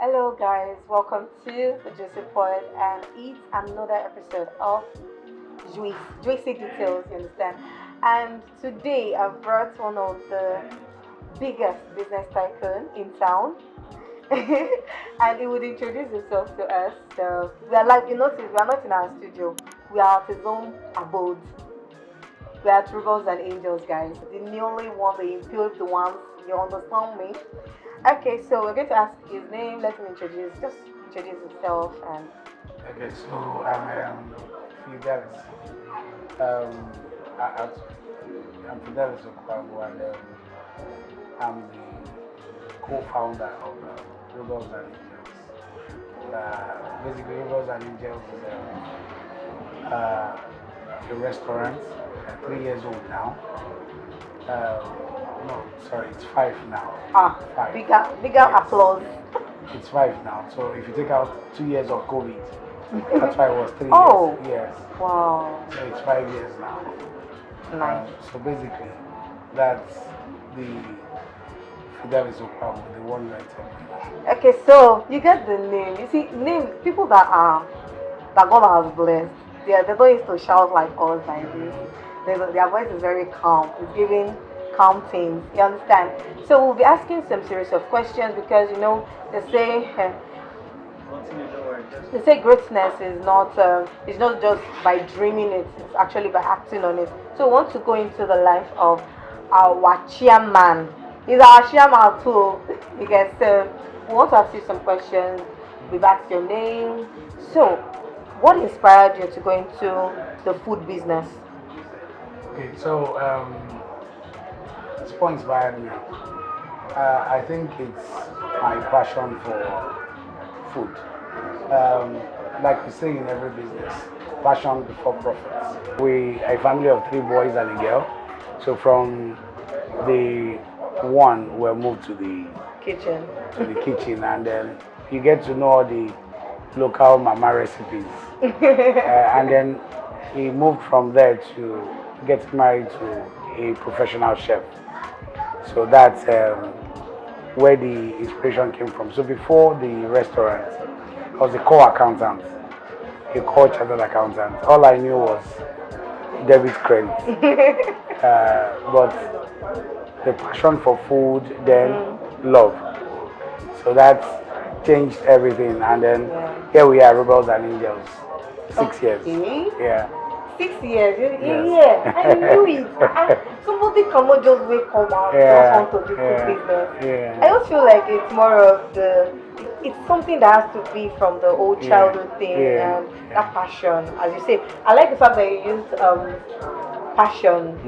Hello, guys. Welcome to the Jweecy Pod, and it's another episode of Jweecy Details. You understand? And today I've brought one of the biggest business tycoon in town, and he would introduce himself to us. So we are like you notice we are not in our studio. We are at his own abode. We are Rubels and Angels, guys. The only one, the improved ones. You understand me? Okay, so we're going to ask his name. Let him just introduce himself and. Okay, so I'm Fidelis. I'm Fidelis Okwago, and I'm the co-founder of Rubels and Angels. Basically, Rubels and Angels is a restaurant, 3 years old now. No, sorry, it's 5 now. Five. Bigger Yes. applause. It's 5 now. So if you take out 2 years of COVID, that's why it was 3 Oh. years. Yes. Wow. So it's 5 years now. Nice. So basically, that's the Fidelis Okwago, the one you are telling me. Okay, so you get the name. You see, name people that God has blessed. They don't used to shout like us like this. Their voice is very calm. It's giving calm things. You understand? So we'll be asking some series of questions because they say greatness is not just by dreaming it. It's actually by acting on it. So we want to go into the life of our chairman. He's our chairman too. Because we want to ask you some questions. We've asked your name. So, what inspired you to go into the food business? Okay, so it's what inspired me. I think it's my passion for food. Like we say in every business, passion before profits. We a family of 3 boys and a girl. So from the one, we're moved to the kitchen, and then you get to know all the local mama recipes. And then we moved from there to get married to a professional chef. So that's where the inspiration came from. So before the restaurant, I was a co-accountant, a co-chartered accountant. All I knew was debit credit. But the passion for food, then love. So that changed everything. And then here we are, Rubels and Angels. 6 years. Yeah. 6 years. Yes. Yeah, I knew it. Somebody cannot just wake up and just want to do food business. I just feel like it's more of it's something that has to be from the old childhood thing and that passion. As you say, I like the fact that you used passion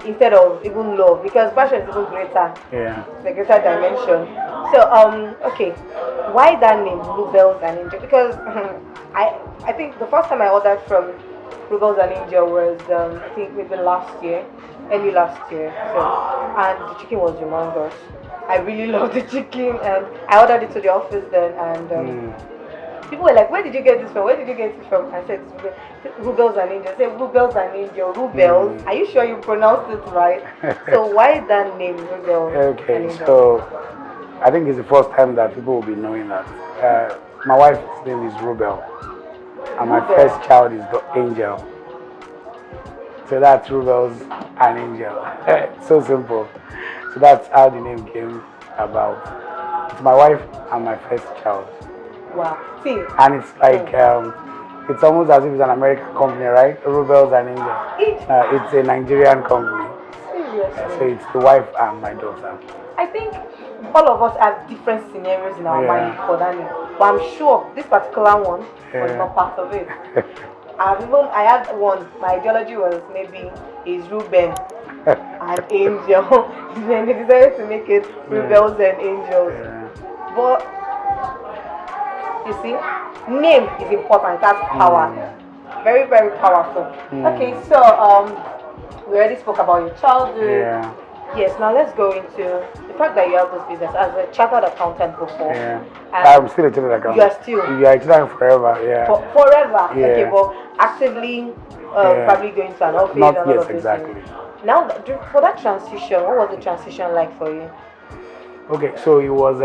instead of even love, because passion is even greater. Yeah. The greater dimension. So okay, why that name, Rubels and Angel? Because I think the first time I ordered from Rubels and Angel was I think maybe early last year. So and the chicken was humongous. I really loved the chicken, and I ordered it to the office then, and people were like, "Where did you get this from? Where did you get it from?" I said, "Rubels and Angel." I said, "Rubels and Angel, Rubels. Are you sure you pronounced it right?" So why that name, Rubels? Okay, and Angel? so I think it's the first time that people will be knowing that. My wife's name is Rubel, and my first child is the Angel. So that's Rubels and Angel. So simple. So that's how the name came about. It's my wife and my first child. Wow. See. And it's like it's almost as if it's an American company, right? Rubels and Angel. It's a Nigerian company. Seriously. So it's the wife and my daughter. I think all of us have different scenarios in our mind for that name. But I'm sure this particular one was not part of it. I had one. My ideology was maybe is Ruben and Angel. Then they decided to make it Rubels and Angels. But you see, name is important. It has power. Very, very powerful. Okay, so we already spoke about your childhood. Yes, now let's go into the fact that you have this business as a chartered accountant before. I'm still a chartered accountant. You are still? You are a chartered forever, forever? Okay, but actively probably going to an office Not and all yes, of these exactly. things. Now, for that transition, what was the transition like for you? Okay, so it was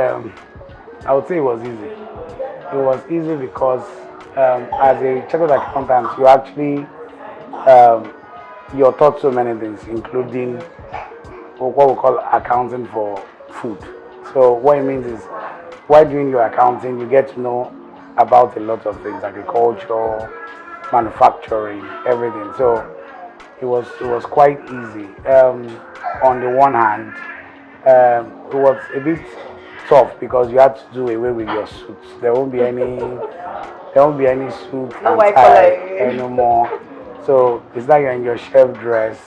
I would say it was easy. It was easy because as a chartered accountant, you actually you're taught so many things, including what we call accounting for food. So what it means is, while doing your accounting, you get to know about a lot of things, agriculture, manufacturing, everything. So it was quite easy. On the one hand, it was a bit tough because you had to do away with your suits. There won't be any suit No and white tie collar. anymore. So it's like you're in your chef dress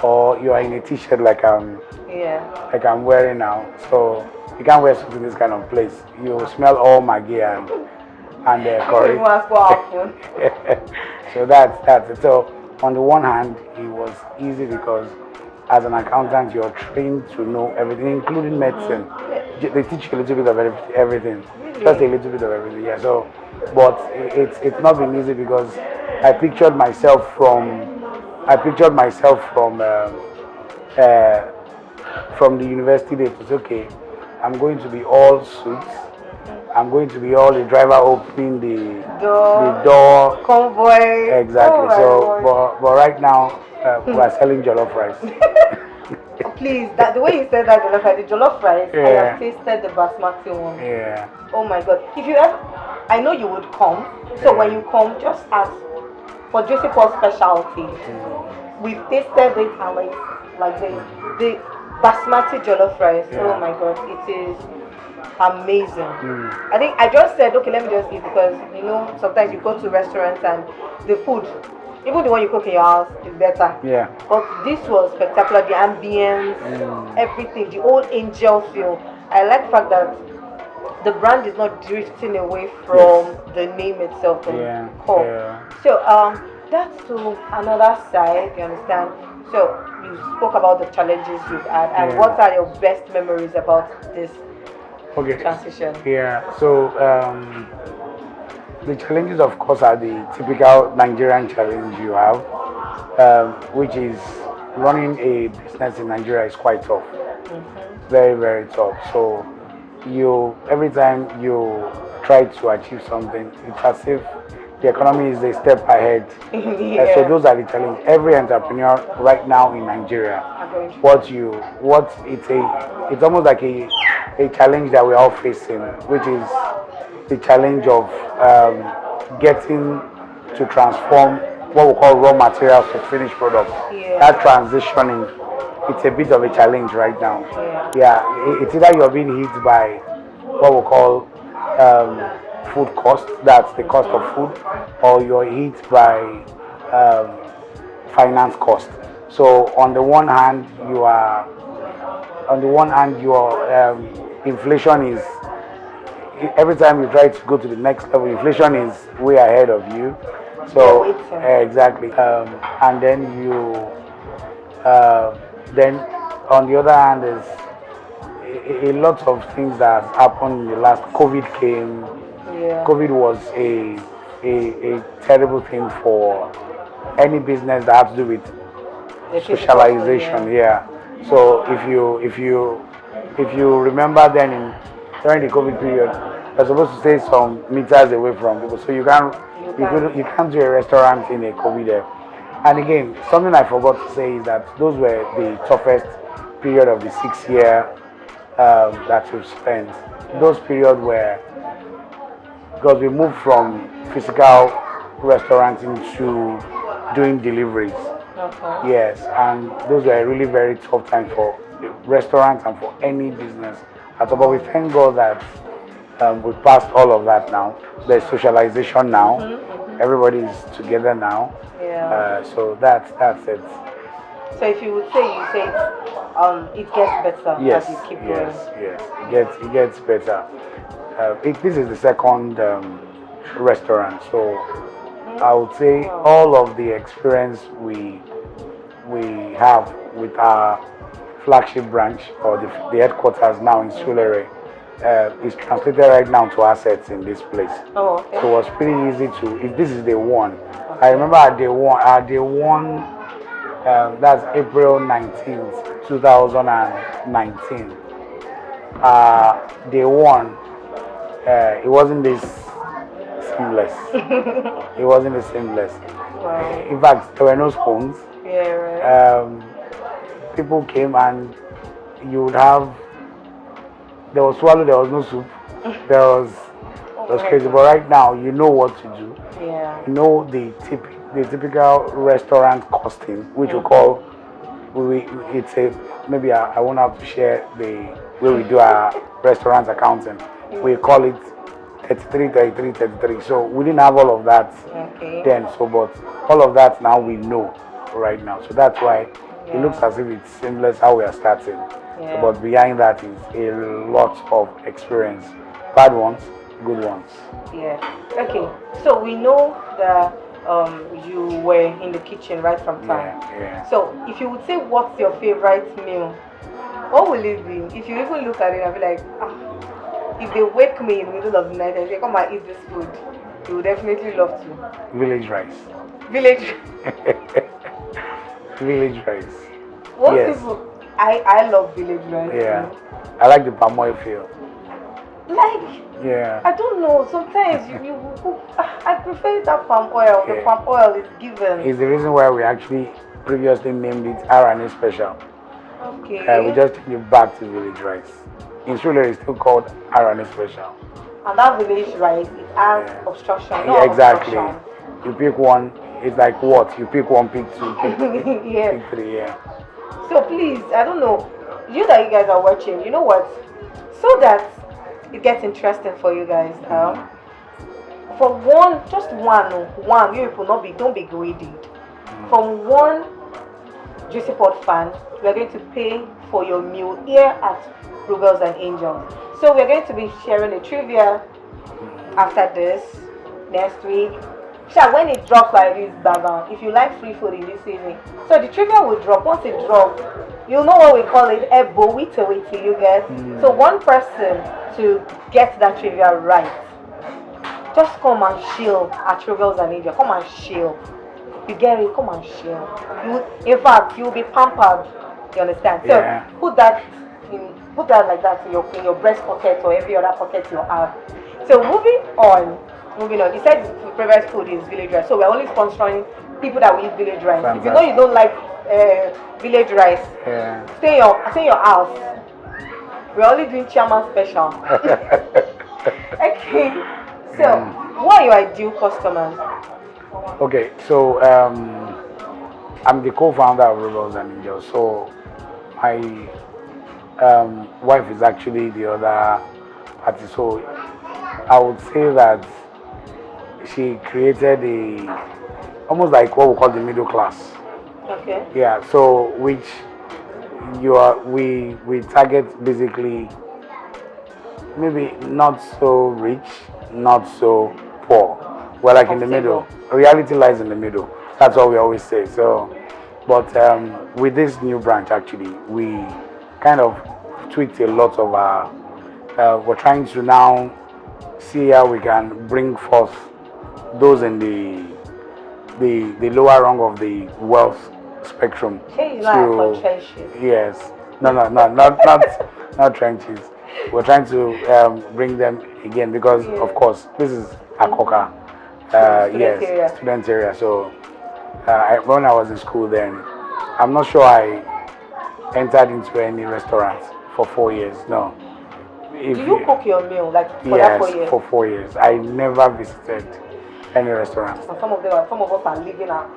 or you are in a t-shirt Yeah. like I'm wearing now. So you can't wear suit in this kind of place. You smell all Maggi and You don't curry. even ask what happened. So that's it. So on the one hand, it was easy because as an accountant, you're trained to know everything, including medicine. They teach you a little bit of everything, just a little bit of everything. Yeah. So, but it's not been easy because I pictured myself from the university days. It's okay. I'm going to be all suits. I'm going to be all the driver opening the door. Convoy. Exactly. Oh my So, God. but right now we're selling jollof rice. Please, that the way you said that jollof rice, the jollof rice, I Yeah. have tasted the basmati one. Yeah. Oh my God! If you ever, I know you would come. So when you come, just ask for Jweecy Paul's specialty. We've tasted it and like the basmati jollof rice. Yeah. Oh my God, it is amazing. I think I just said, okay, let me just eat because sometimes you go to restaurants and the food, even the one you cook in your house, is better. Yeah. But this was spectacular. The ambience, everything, the old angel feel. I like the fact that the brand is not drifting away from the name itself, from Yeah. core. Yeah. So that's to another side. You understand? So you spoke about the challenges you've had, and Yeah. what are your best memories about this Okay. transition? Yeah. So the challenges, of course, are the typical Nigerian challenge you have, which is running a business in Nigeria is quite tough. Very, very tough. So every time you try to achieve something, it's as if the economy is a step ahead. Yeah. So those are the challenges. Every entrepreneur right now in Nigeria, it's almost like a challenge that we're all facing, which is the challenge of getting to transform what we call raw materials to finished products. Yeah. That transitioning, it's a bit of a challenge right now. Yeah, it's either you're being hit by what we call food cost, that's the cost of food, or you're hit by finance cost. So on the one hand, your inflation is, every time you try to go to the next level, inflation is way ahead of you. So exactly, and then on the other hand is a lot of things that happened in the last. COVID came. Yeah. COVID was a terrible thing for any business that has to do with socialization. Yeah. So if you remember then during the COVID period, you're supposed to stay some meters away from people, so you can't do a restaurant in a COVID there. And again, something I forgot to say is that those were the toughest period of the 6 year that we've spent. Those periods where, because we moved from physical restaurants into doing deliveries. Okay. Yes, and those were really very tough times for restaurants and for any business at all. But we thank God that we passed all of that now. There's socialization now. Everybody is together now. Yeah. So that's it. So if you would say, it gets better Yes, as you keep yes, going. yes. It gets better. This is the second restaurant, so I would say all of the experience we have with our flagship branch or the headquarters now in Sulere is translated right now to assets in this place. Oh, okay. So it was pretty easy if this is day one. I remember at day one, that's April 19th, 2019. Day one, it wasn't this seamless. It wasn't this seamless. Wow. In fact, there were no spoons. Yeah, right. People came and you would have, there was swallow, there was no soup. There was, it was crazy. But right now, you know what to do. Yeah. You know the typical restaurant costing, which we call, it's a, maybe I won't have to share the way we do our restaurant accounting. We call it 33, 33, 33. So we didn't have all of that then. So, but all of that now we know right now. So that's why it looks as if it's seamless how we are starting. So, but behind that is a lot of experience. Bad ones, good ones. Yeah. Okay. So we know that you were in the kitchen right from time. Yeah. So if you would say what's your favorite meal, what will it be? If you even look at it and be like, if they wake me in the middle of the night and say, come and eat this food, you would definitely love to. Village rice. Village. Village rice. Most people, I love village rice. Yeah. I like the palm oil feel. Like, I don't know. Sometimes I prefer that palm oil. The palm oil is given. It's the reason why we actually previously named it R&A Special. Okay. We just changed it back to village rice. In Sule, it's still called R&A Special. And that village rice, it has obstruction. Yeah, exactly. You pick one. It's like what? You pick one, pick two, pick pick three. Yeah. So please, I don't know. You guys are watching. You know what? So that it gets interesting for you guys. For one, just one, you people don't be greedy. From one Jweecy Pod fan, we are going to pay for your meal here at Rubels and Angels. So we are going to be sharing a trivia after this next week. When it drops like this, background, if you like free food in this season, so the trivia will drop. Once it drops, you'll know what we call it, ebo wita, you get. So one person to get that trivia right, just come and chill at Rubels and Angels. Come and chill. You get it? Come and chill. In fact, you'll be pampered. You understand? So put that like that in your breast pocket or every other pocket you have. So moving on. You said the favorite food is village rice. So we're only sponsoring people that will eat village rice. Fantastic. If you know you don't like village rice, stay in your house. We're only doing chairman special. Okay. So who are your ideal customers? Okay, so I'm the co-founder of Rubels and Angels. So my wife is actually the other party. So I would say that she created almost like what we call the middle class. Okay. Yeah. So we target basically maybe not so rich, not so poor. We're like in the middle. Reality lies in the middle. That's what we always say. So, but with this new branch, actually, we kind of tweaked a lot of our. We're trying to now see how we can bring forth those in the lower rung of the wealth spectrum. Yes. No, not trenches. We're trying to bring them again because, of course, this is Akoka. Student area. So when I was in school then, I'm not sure I entered into any restaurants for 4 years. No. Do you cook your meal for that 4 years? For 4 years. I never visited any restaurant. Some of us are living out.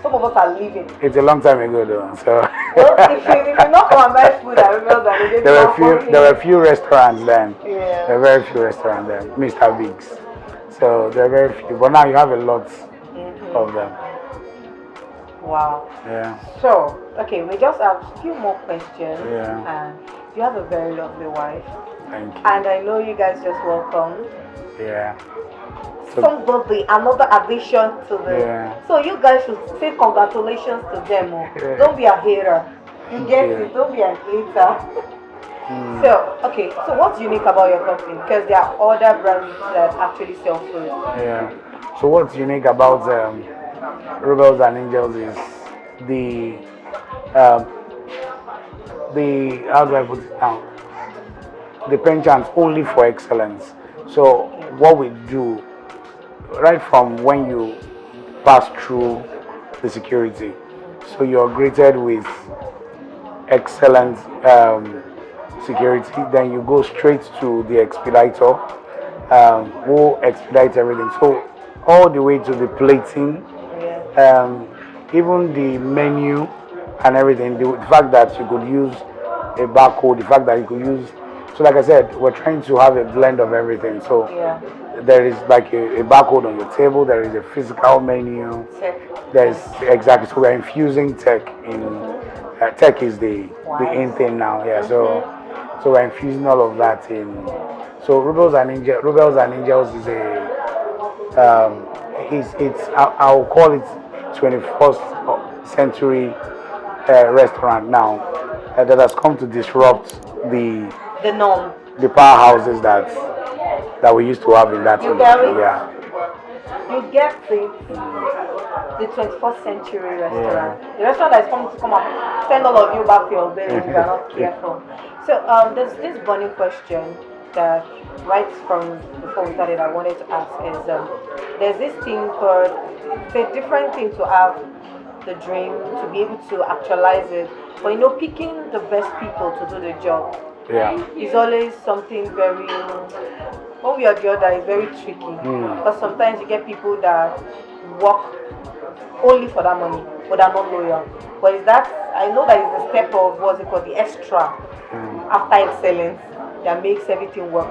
Some of us are leaving. It's a long time ago though. So well, if you not come and buy food, I remember that there were a few restaurants then. Yeah. There were very few restaurants then. Mr. Biggs. So there are very few. But now you have a lot of them. Wow. Yeah. So, okay, we just have a few more questions. Yeah. And you have a very lovely wife. Thank you. And I know you guys just welcomed. Yeah. Somebody, another addition to the. Yeah. So you guys should say congratulations to them. Yeah. Don't be a hater. You get it. Don't be a hater. So, okay. So what's unique about your company? Because there are other brands that actually sell food. Yeah. So what's unique about Rubels and Angels is the how do I put it now? The penchant only for excellence. So what we do, right from when you pass through the security, so you're greeted with excellent security. Then you go straight to the expediter, who expedites everything. So all the way to the plating, even the menu and everything. The fact that you could use a barcode, the fact that you could use. So like I said, we're trying to have a blend of everything. So there is like a barcode on your table. There is a physical menu. There's exactly. So we're infusing tech in. Tech is the in thing now. Yeah. So we're infusing all of that in. So Rubels and Angels is it's I'll call it 21st century restaurant now that has come to disrupt the norm, the powerhouses that we used to have in that industry. Yeah. You get the 21st century restaurant. Yeah. The restaurant that is coming to come up, send all of you back to your bed if you are not careful. So there's this burning question that right from before we started I wanted to ask is there's this thing called, it's a different thing to have the dream, to be able to actualize it, but you know, picking the best people to do the job is always something very, one way or the other, is very tricky. Because sometimes you get people that work only for that money, but they're not loyal. But is that, I know that is the step of what's it called, the extra after excellence that makes everything work.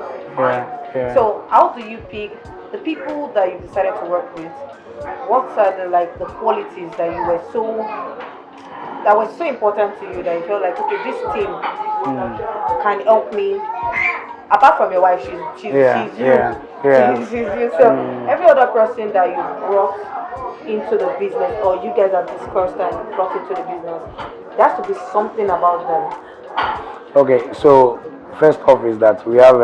So how do you pick the people that you decided to work with? What are the qualities that were so important to you that you felt like, okay, this team can help me? Apart from your wife, she's you. She's you. So every other person that you brought into the business, or you guys have discussed and brought into the business, there has to be something about them. Okay, so first off is that we have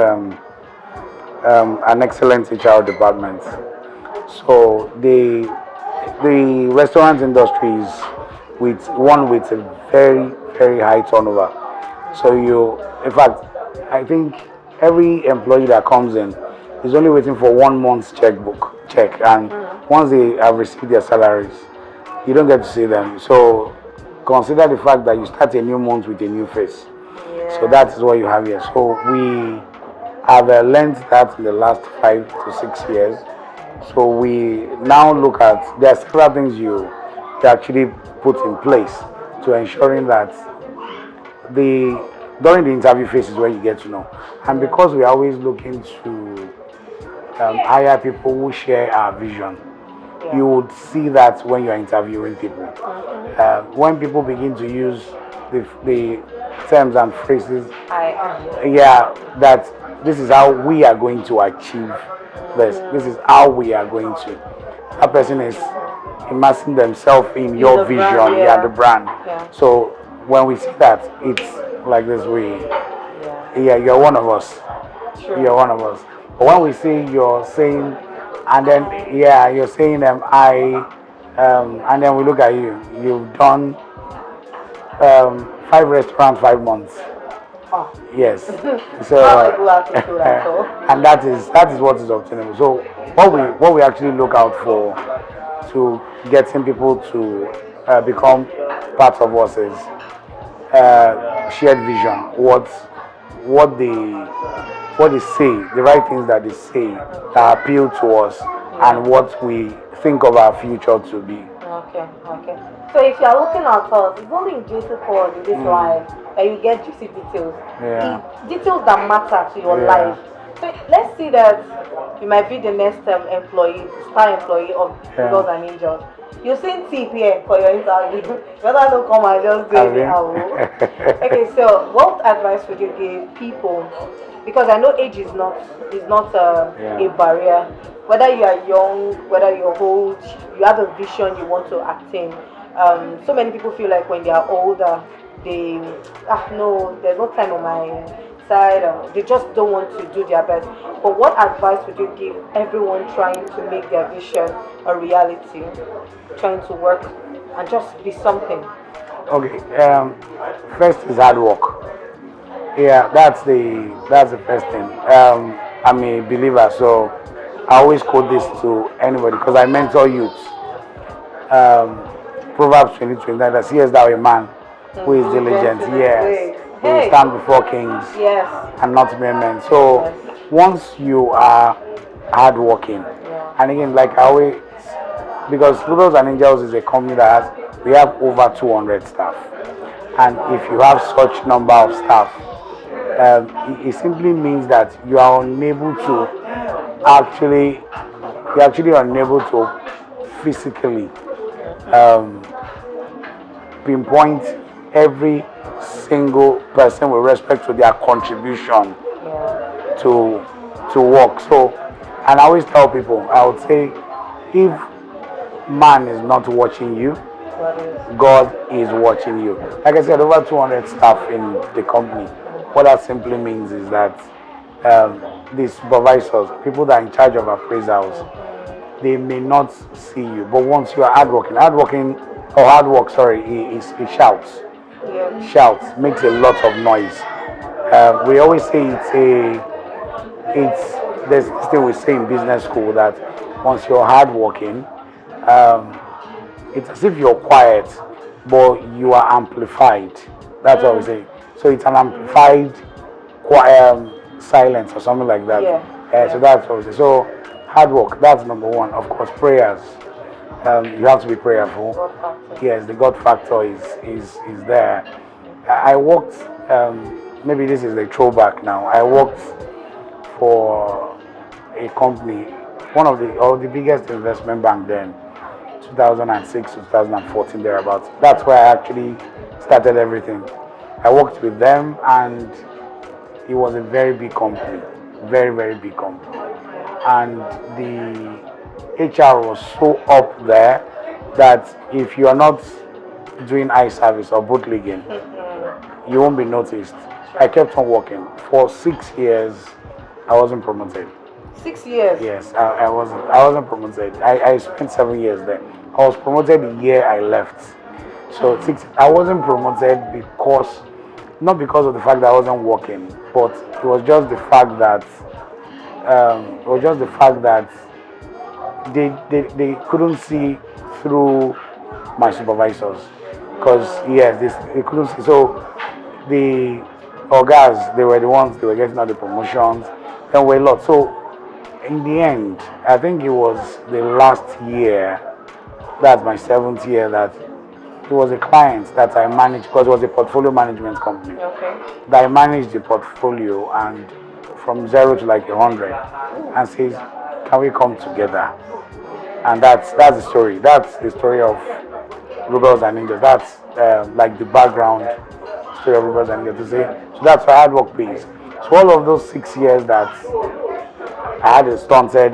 an excellent HR department. So the restaurant industry is with a very, very high turnover. So in fact, I think every employee that comes in is only waiting for 1 month's check, and once they have received their salaries, you don't get to see them. So consider the fact that you start a new month with a new face. So that is what you have here. So we have learned that in the last 5 to 6 years. So we now look at, there are several things you actually put in place to ensuring that during the interview phase is where you get to know. And because we're always looking to hire people who share our vision, you would see that when you're interviewing people. When people begin to use the terms and phrases, that this is how we are going to achieve this. This is how we are going to. That person is immersing themselves in your vision, the brand. So when we see that, it's like this way. You're one of us. You're one of us. But when we see you're saying, and then you're saying and then we look at you. You've done 5 restaurants, 5 months. Yes. So and that is what is obtainable. So what we actually look out for to getting people to become part of us is shared vision. What they say, the right things that they say that appeal to us, and what we think of our future to be. Okay. So if you are looking at us, it's only in Jweecy calls in this life that you get juicy details. Details that matter to your life. So let's see that you might be the next star employee of Rubels and Angels. You're saying tip here for your interview. Whether don't come and just do it. Okay, so what advice would you give people? Because I know age is not a barrier. Whether you are young, whether you're old, you have a vision you want to attain. So many people feel like when they are older, they no, there's no time on my side. They just don't want to do their best. But what advice would you give everyone trying to make their vision a reality, trying to work and just be something? Okay. First is hard work. That's the first thing. I'm a believer, so I always quote this to anybody because I mentor youths. Um, Proverbs 20:29 that says thou a man who is diligent, yes, he will stand before kings and not mere men. So once you are hardworking, and again, like I always, because Rubels and Angels is a company that we have over 200 staff, and if you have such number of staff, it simply means that you are unable to actually, you're actually unable to physically um, pinpoint every single person with respect to their contribution to work. So, and I always tell people, I would say, if man is not watching you, God is watching you. Like I said, over 200 staff in the company. What that simply means is that the supervisors, people that are in charge of appraisals, they may not see you, but once you are hard work, sorry, it shouts. Shouts, makes a lot of noise. We always say there's this thing we say in business school that once you're hardworking, it's as if you're quiet, but you are amplified. That's what we say. So it's an amplified silence or something like that. So that's what we say. So hard work, that's number one. Of course, prayers. You have to be prayerful. Yes, the God factor is there. I worked, maybe this is a throwback now. I worked for a company, one of the biggest investment bank then, 2006 to 2014 thereabouts. That's where I actually started everything. I worked with them, and it was a very big company, very, very big company. And the HR was so up there that if you are not doing eye service or bootlegging, you won't be noticed. I kept on working. For 6 years, I wasn't promoted. 6 years? Yes, I wasn't promoted. I spent 7 years there. I was promoted the year I left. So I wasn't promoted not because of the fact that I wasn't working, but it was just the fact that they couldn't see through my supervisors, because yes, they couldn't see. So the guys, they were the ones, they were getting all the promotions. There were a lot. So in the end, I think it was the last year, that's my 7th year, that it was a client that I managed, because it was a portfolio management company. That I managed the portfolio, and from 0 to like 100, and says, can we come together? And that's the story. That's the story of Rubels and Angels. That's like the background story of Rubels and Angels. So that's why hard work pays. So all of those 6 years that I had a stunted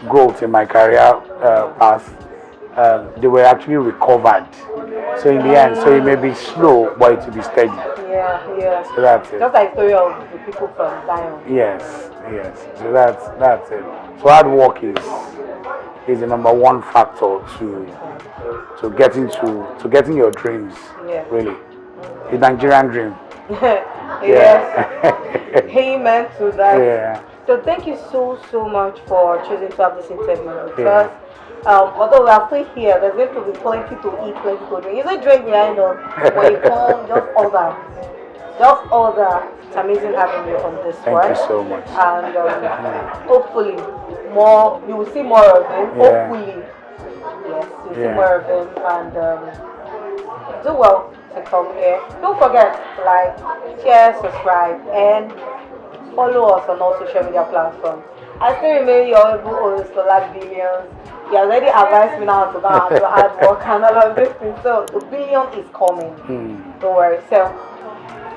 growth in my career path, they were actually recovered. So in the end, so it may be slow, but it will be steady. Yeah. So that's it. Just like the story of the people from Zion. Yes. So that's it. So hard work is the number one factor to getting your dreams. Really, the Nigerian dream. Yes. Amen to that. Yeah. So thank you so much for choosing to have this interview with us. Although we are still here, there's going to be plenty to eat, plenty to drink. You say drink behind us. When you come, just order. It's amazing having you on this one. Thank you so much. And hopefully you will see more of him. Yeah. Hopefully, yes, you'll see more of him. And do well to come here. Don't forget to like, share, subscribe, and follow us on all social media platforms. I still remain your able host for like billions. He has already advised me now to go and do hard work and all of this thing. So the billion is coming. Don't worry. So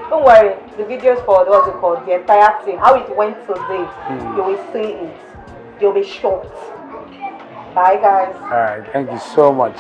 don't worry. The videos for the entire thing, how it went today, you will see it. You'll be shocked. Bye guys. Alright, thank you so much.